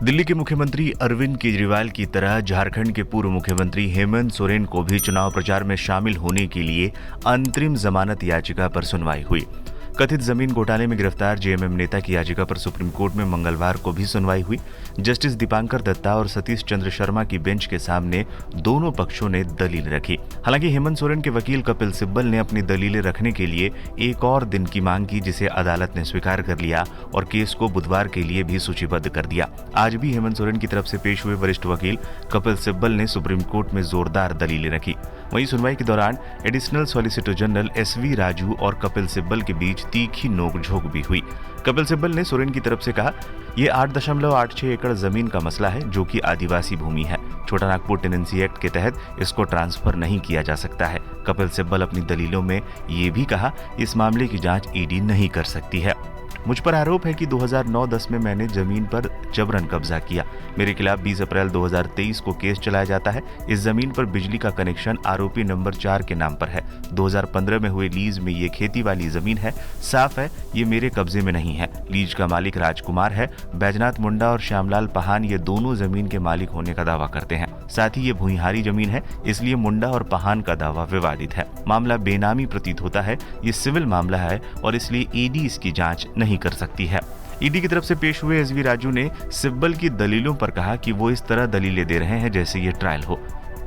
दिल्ली के मुख्यमंत्री अरविंद केजरीवाल की तरह झारखंड के पूर्व मुख्यमंत्री हेमंत सोरेन को भी चुनाव प्रचार में शामिल होने के लिए अंतरिम जमानत याचिका पर सुनवाई हुई। कथित जमीन घोटाले में गिरफ्तार जेएमएम नेता की याचिका पर सुप्रीम कोर्ट में मंगलवार को भी सुनवाई हुई। जस्टिस दीपांकर दत्ता और सतीश चंद्र शर्मा की बेंच के सामने दोनों पक्षों ने दलील रखी। हालांकि हेमंत सोरेन के वकील कपिल सिब्बल ने अपनी दलीलें रखने के लिए एक और दिन की मांग की, जिसे अदालत ने स्वीकार कर लिया और केस को बुधवार के लिए भी सूचीबद्ध कर दिया। आज भी हेमंत सोरेन की तरफ से पेश हुए वरिष्ठ वकील कपिल सिब्बल ने सुप्रीम कोर्ट में जोरदार दलीलें रखी। वहीं सुनवाई के दौरान additional solicitor general SV Raju और कपिल सिब्बल के बीच तीखी नोकझोंक भी हुई। कपिल सिब्बल ने सोरेन की तरफ से कहा, ये 8.86 एकड़ जमीन का मसला है जो कि आदिवासी भूमि है। छोटा नागपुर टेनेंसी एक्ट के तहत इसको ट्रांसफर नहीं किया जा सकता है। कपिल सिब्बल अपनी दलीलों में ये भी कहा, इस मामले की जांच ईडी नहीं कर सकती है। मुझ पर आरोप है कि 2009-10 में मैंने जमीन पर जबरन कब्जा किया। मेरे खिलाफ 20 अप्रैल 2023 को केस चलाया जाता है। इस जमीन पर बिजली का कनेक्शन आरोपी नंबर 4 के नाम पर है। 2015 में हुए लीज में ये खेती वाली जमीन है। साफ है ये मेरे कब्जे में नहीं है। लीज का मालिक राजकुमार है। बैजनाथ मुंडा और श्यामलाल पहान ये दोनों जमीन के मालिक होने का दावा करते हैं। साथ ही ये भूइहारी जमीन है, इसलिए मुंडा और पहान का दावा विवादित है। मामला बेनामी प्रतीत होता है। ये सिविल मामला है और इसलिए ईडी इसकी जांच नहीं कर सकती है। ईडी की तरफ से पेश हुए एसवी राजू ने सिब्बल की दलीलों पर कहा कि वो इस तरह दलीलें दे रहे हैं जैसे ये ट्रायल हो।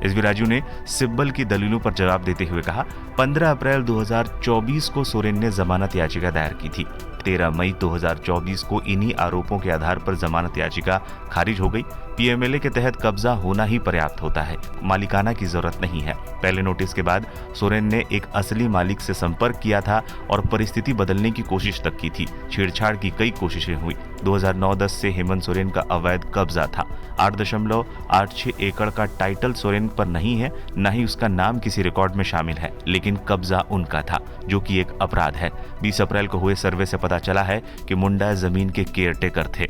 एसवी राजू ने सिब्बल की दलीलों पर जवाब देते हुए कहा, 15 अप्रैल 2024 को सोरेन ने जमानत याचिका दायर की थी। 13 मई 2024 को इन्हीं आरोपों के आधार पर जमानत याचिका खारिज हो गई। पीएमएलए के तहत कब्जा होना ही पर्याप्त होता है, मालिकाना की जरूरत नहीं है। पहले नोटिस के बाद सोरेन ने एक असली मालिक से संपर्क किया था और परिस्थिति बदलने की कोशिश तक की थी। छेड़छाड़ की कई कोशिशें हुई। 2009-10 से हेमंत सोरेन का अवैध कब्जा था। 8.86 एकड़ का टाइटल सोरेन पर नहीं है, न ही उसका नाम किसी रिकॉर्ड में शामिल है, लेकिन कब्जा उनका था, जो कि एक अपराध है। 20 अप्रैल को हुए सर्वे से पता चला है कि मुंडा जमीन के केयरटेकर थे।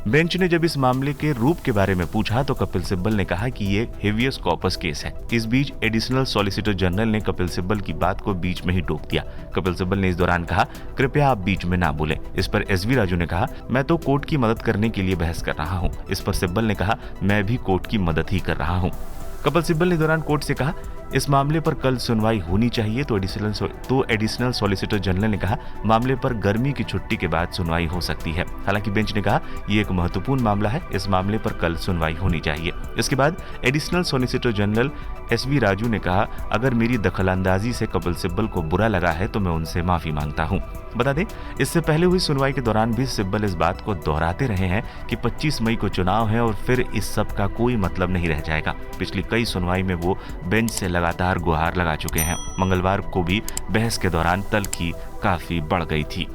बेंच ने जब इस मामले के रूप के बारे में पूछा तो कपिल सिब्बल ने कहा कि ये हेवियस कॉर्पस केस है। इस बीच एडिशनल सॉलिसिटर जनरल ने कपिल सिब्बल की बात को बीच में ही टोक दिया। कपिल सिब्बल ने इस दौरान कहा, कृपया आप बीच में ना बोलें। इस पर एसवी राजू ने कहा, मैं तो कोर्ट की मदद करने के लिए बहस कर रहा हूँ। इस पर सिब्बल ने कहा, मैं भी कोर्ट की मदद ही कर रहा हूँ। कपिल सिब्बल ने दौरान कोर्ट से कहा, इस मामले पर कल सुनवाई होनी चाहिए। तो एडिशनल सॉलिसिटर जनरल ने कहा, मामले पर गर्मी की छुट्टी के बाद सुनवाई हो सकती है। हालांकि बेंच ने कहा, ये एक महत्वपूर्ण मामला है, इस मामले पर कल सुनवाई होनी चाहिए। इसके बाद additional solicitor general SV Raju ने कहा, अगर मेरी दखलंदाजी से कपिल सिब्बल को बुरा लगा है तो मैं उनसे माफी मांगता हूं। बता दें, इससे पहले हुई सुनवाई के दौरान भी सिब्बल इस बात को दोहराते रहे हैं कि 25 मई को चुनाव है और फिर इस सब का कोई मतलब नहीं रह जाएगा। पिछली कई सुनवाई में वो बेंच से लगातार गुहार लगा चुके हैं। मंगलवार को भी बहस के दौरान तल्खी काफी बढ़ गई थी।